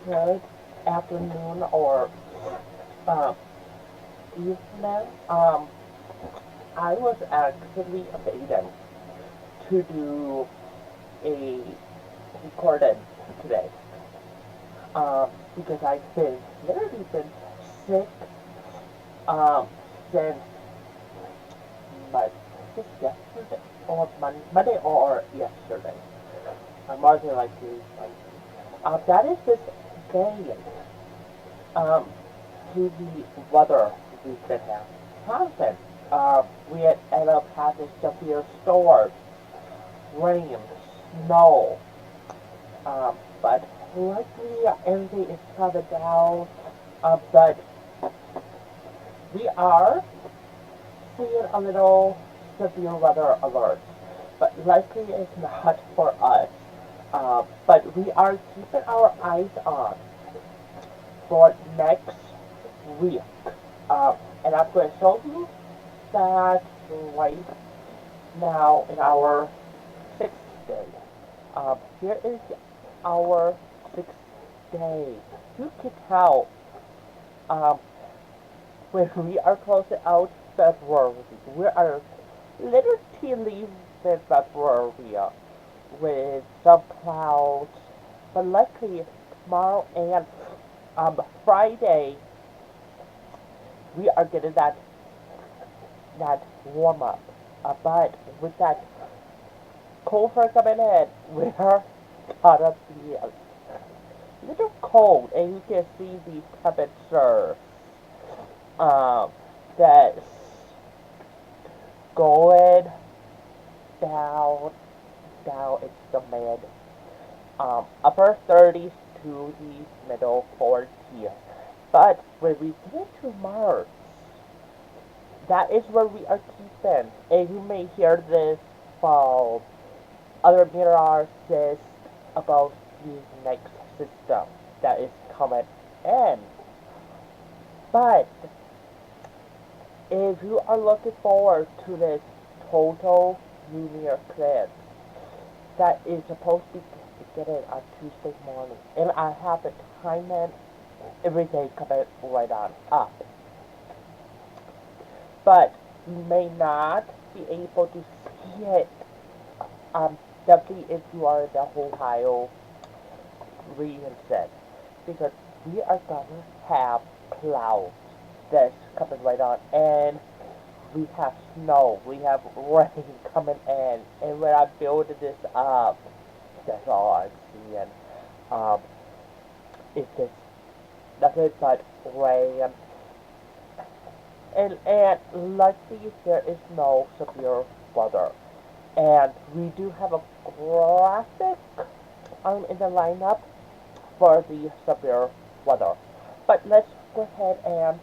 good afternoon or uh, evening. I was actually waiting to do a recording today because I've been literally been sick um, since Monday, just yesterday or Monday or yesterday. More than likely Monday. That is just daily um, to the weather we've been having. We end up having severe storms, rain, snow, but luckily everything is covered down. But we are seeing a little severe weather alerts, but likely it's not for us. But we are keeping our eyes on for next week. And I'm going to show you that right now in our sixth day. Here is our sixth day. You can tell um, when we are closing out February, we are literally leaving February with some clouds, but luckily tomorrow and Friday we are getting that warm up. But with that cold front coming in, we are gonna be a little cold, and you can see the temperature um, that's going down, down into the mid upper 30s to the middle 40s. But when we get to Mars, that is where we are keeping. And you may hear this from other meteorologists about the next system that is coming in. But if you are looking forward to this total lunar eclipse that is supposed to be beginning on Tuesday morning, and I have the time and everything coming right on up. But you may not be able to see it. Definitely if you are in the Ohio region, because we are gonna have clouds that's coming right on, and we have snow, we have rain coming in, and when I build this up, that's all I'm seeing. Um, it's just nothing but rain, and luckily there is no severe weather. And we do have a graphic in the lineup for the severe weather. But let's go ahead and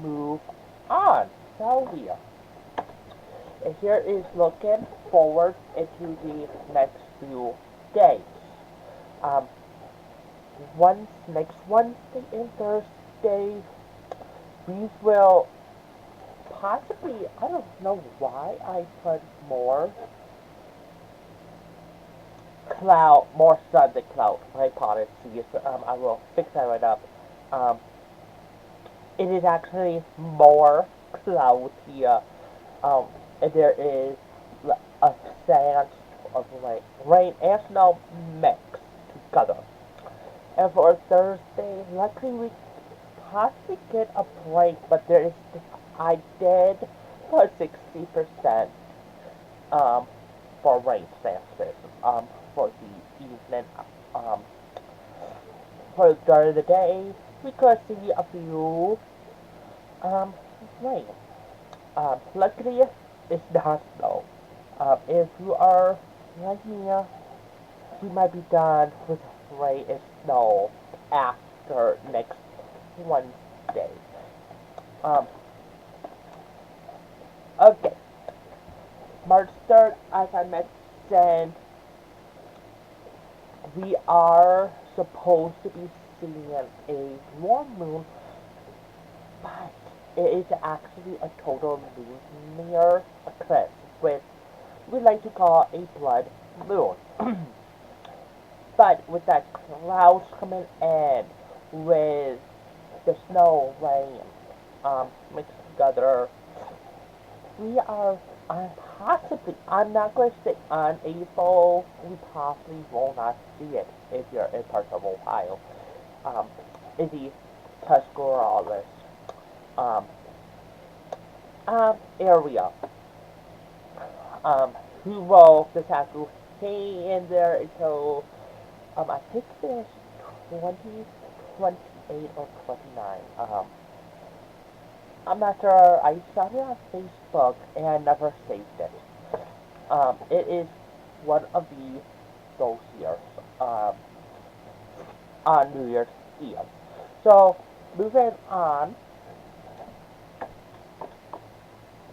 move on, shall we? And here is looking forward into the next few days. Um, next Wednesday and Thursday, we will possibly, I don't know why I put more sun than cloud. My apologies. I will fix that right up. Um, it is actually more cloudier. Um, and there is a chance of like rain and snow mixed together. And for Thursday, luckily we possibly get a break, but I did put 60% um, for rain chances for the evening. Um, for during the day, we could see a few um, rain. Luckily, it's not snow. If you are like me, you might be done with rain and snow after next Wednesday. Um, okay, March 3rd, as I mentioned, we are supposed to be seeing a warm moon, but it is actually a total lunar eclipse, which we like to call a blood moon. But with that clouds coming in, with the snow, rain, mixed together. We are possibly, I'm not going to say unable, we possibly will not see it if you're in parts of Ohio. Um, in the Tuscarawas um, area. Who will just have to stay in there until, I think there's 20, 28 or 29. I'm not sure. I saw it on Facebook and I never saved it. It is one of those years um, on New Year's Eve. So moving on,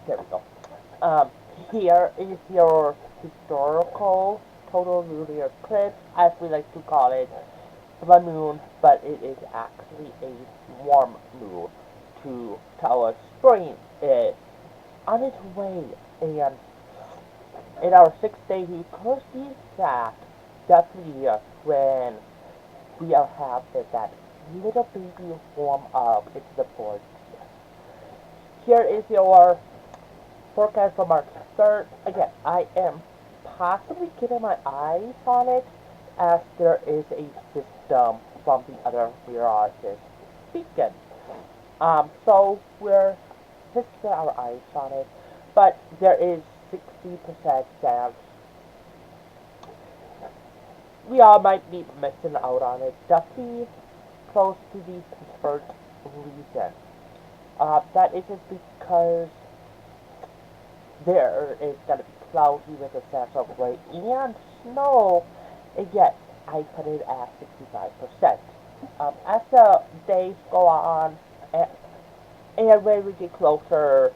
there we go. Um, Here is your historical total lunar eclipse, as we like to call it, of a moon, but it is actually a warm moon to tell us spring is on its way. And in our 6 day eclipse that definitely when we are having that little baby warm up into the fourth year. Here is your forecast for March 3rd. Again, I am possibly getting my eyes on it as there is a system from the other meteorologists speaking. So we're just get our eyes on it, but there is 60% chance we all might be missing out on it. Definitely close to the Pittsburgh region. That is just because there is going to be cloudy with a chance of rain and snow. And yes, I put it at 65%. As the days go on, and when we get closer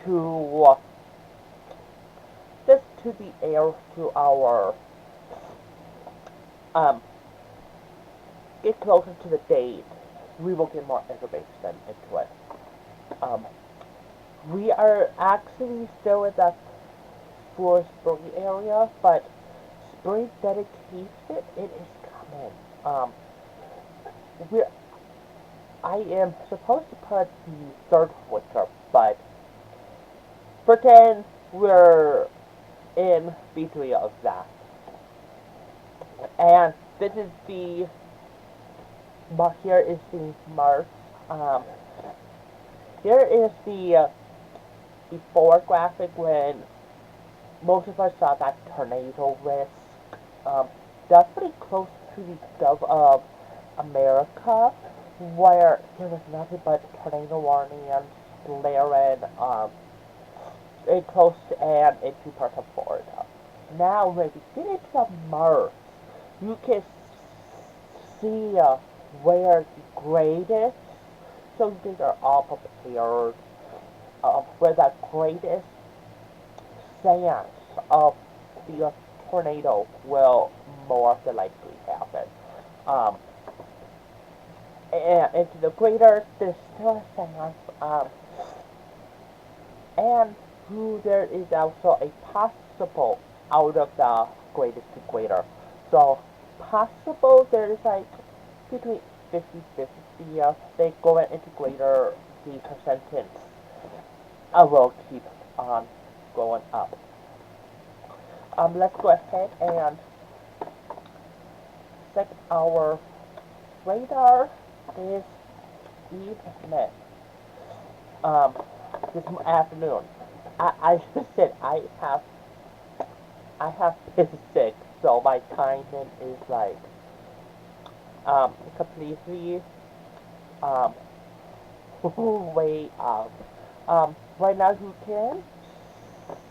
to just to the air to our um, get closer to the date, we will get more information into it. Um, we are actually still in that for spring area, but spring dedication, it is coming. We're, I am supposed to put the third winter, but pretend we're in between of that. And this is the, but here is the March. Um, Here is the before graphic when most of us saw that tornado risk. Um, Definitely close to the Gulf of America, where there was nothing but tornado warnings blaring in close and into parts of Florida. Now, when we get into March, you can see where the grade is, so you guys are all prepared where the greatest chance of the tornado will more than likely happen. Um, and into the greater, there's still a chance, and who there is also a possible out of the greatest to greater. So possible there is like between 50-50 they go into greater the percentage will keep on going up. Let's go ahead and check our radar this evening. Um, this afternoon. I just said I have been sick, so my timing is like completely um way up. Right now you can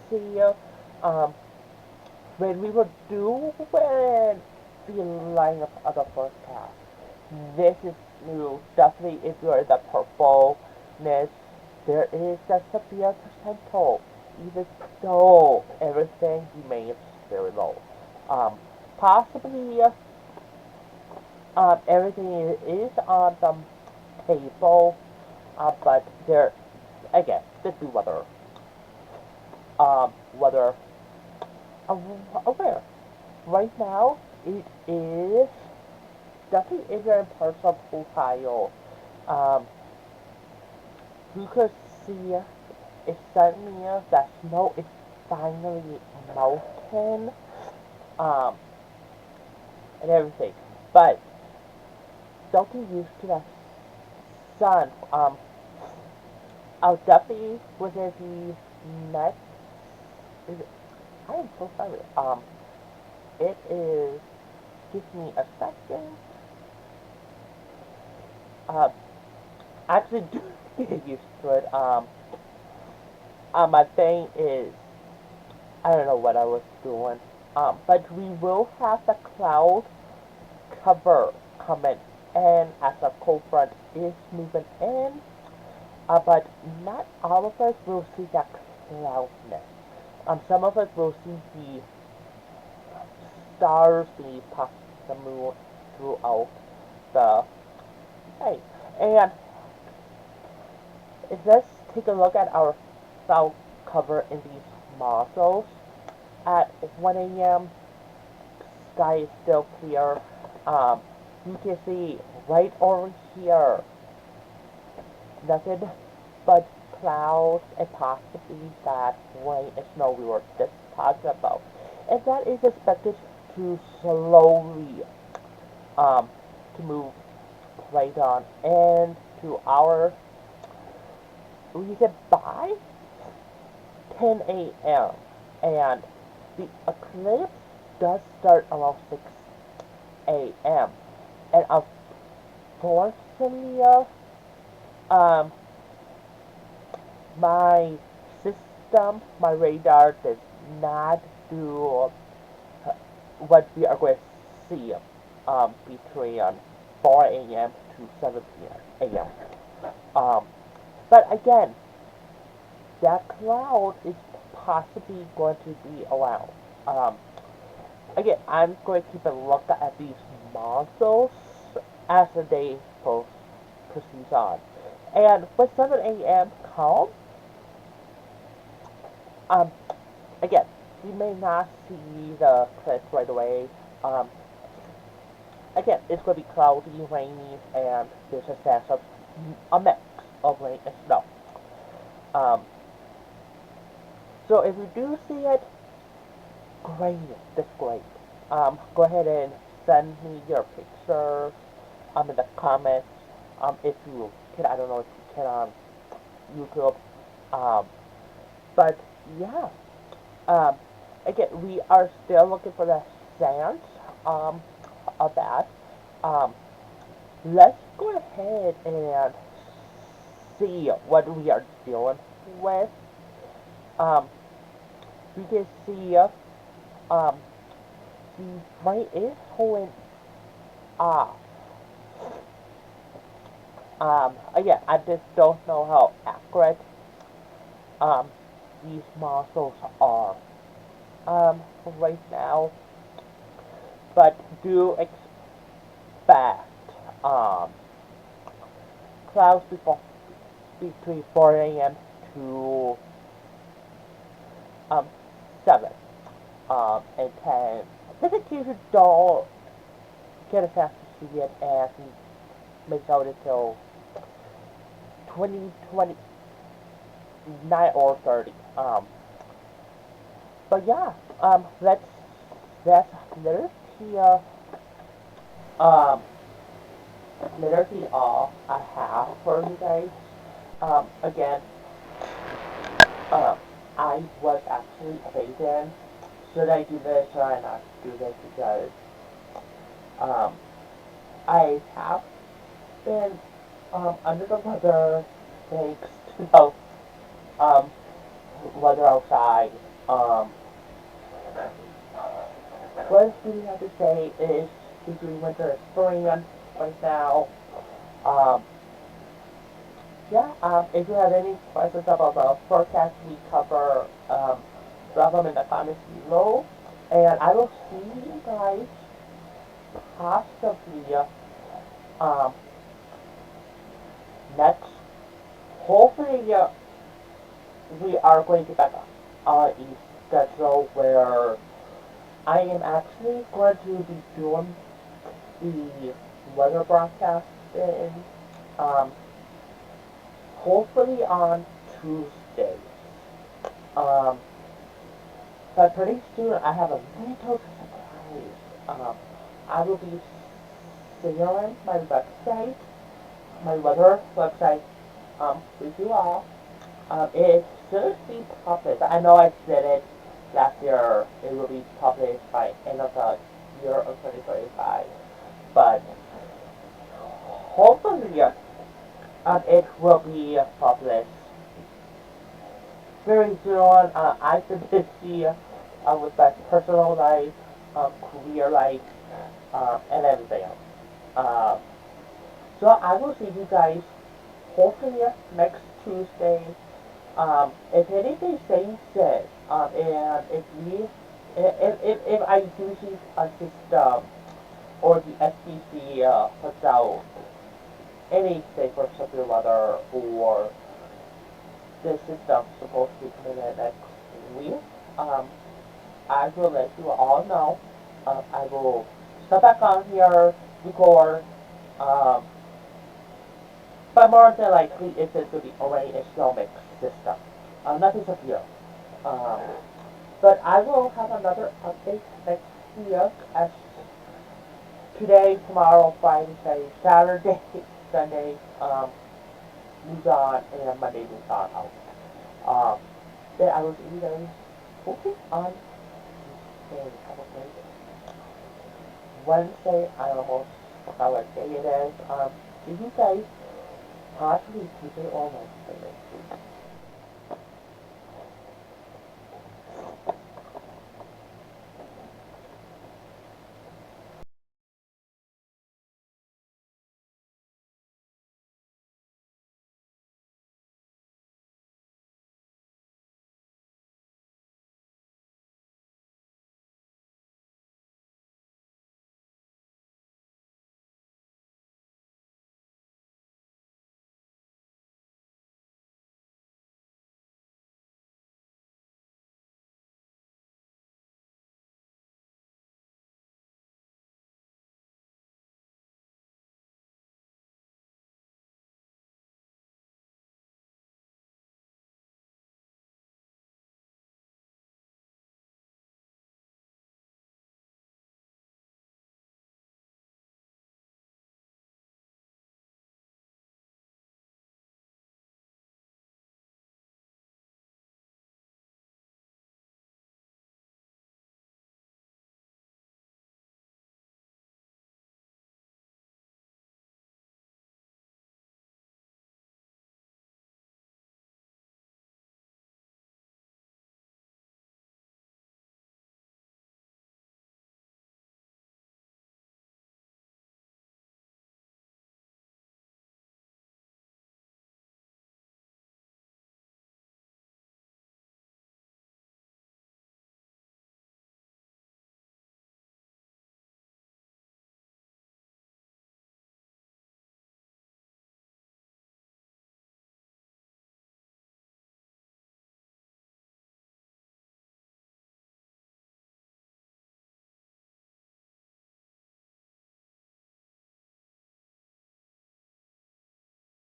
see when we were doing the lineup of the forecast. This is new. Definitely if you're in the purpleness, there is a severe percentile. Even though everything remains very low. Possibly everything is on the table, but there again, this is weather aware. Right now, it is definitely is in parts of Ohio. Um, you could see it's suddenly that snow is finally melting, um, and everything. But don't get used to the sun. I'll definitely within the next. I am so sorry. It is. Give me a second. Um, actually, do get used to it. My thing is, I don't know what I was doing. But we will have the cloud cover coming in as the cold front is moving in. But not all of us will see that cloudness. Some of us will see the stars, the moon throughout the night. And let's take a look at our cloud cover in these models. At 1 a.m., sky is still clear. Um, you can see right over here, nothing but clouds and possibly that rain and snow we were just talking about. And that is expected to slowly to move right on into our region by 10 a.m. And the eclipse does start around 6 a.m. And unfortunately, um, my system, my radar does not do what we are going to see between 4 a.m. to 7 a.m. Um, but again, that cloud is possibly going to be around. Um, Again, I'm going to keep a look at these models as the day proceeds on. And when 7 a.m. comes, um, again, we may not see the cliff right away. Um, Again, it's going to be cloudy, rainy, and there's a chance of a mix of rain and snow. Um, so if you do see it, great, that's great. Go ahead and send me your pictures in the comments. If you can, I don't know if you can on YouTube. Um, but yeah, um, again, we are still looking for the sands of that. Um, let's go ahead and see what we are dealing with. Um, you can see um, the rain is going off. Again, I just don't know how accurate um, these muscles are right now, but do expect um, clouds between 4 a.m. to um, 7 and 10. Just in case you don't get a chance to see it and miss out until 2029 or 30. But yeah, that's literature, um, literacy all I have for you guys. Again, um, I was actually debating, should I do this or I not do this because, um, I have been, under the weather thanks to both, um, weather outside, what we have to say is between winter and spring right now. Um, yeah, if you have any questions about the forecast we cover, drop them in the comments below. And I will see you guys possibly um, next. Hopefully, we are going to get a schedule where I am actually going to be doing the weather broadcast in, um, hopefully on Tuesday. Um, but pretty soon I have a little surprise. I will be sharing my website, my weather website, with you all. It should be published. I know I said it last year. It will be published by end of the year of 2025. But hopefully, it will be published very soon. I've been busy with my personal life, career life, and everything else. Um, so I will see you guys hopefully next Tuesday. If anything changes, and if I do see a system or the SBC puts out anything for severe weather or the system supposed to be coming in next week, um, I will let you all know. I will step back on here, record, um, but more than likely it's going to be already a Snomic system. Nothing severe. Um, but I will have another update next week as today, tomorrow, Friday, Saturday, Sunday, Luzon, and Monday, Luzon out. Um, then I will see you guys hopefully on Tuesday. Have a great Wednesday. I almost forgot what day it is. See you guys possibly Tuesday or Wednesday next week.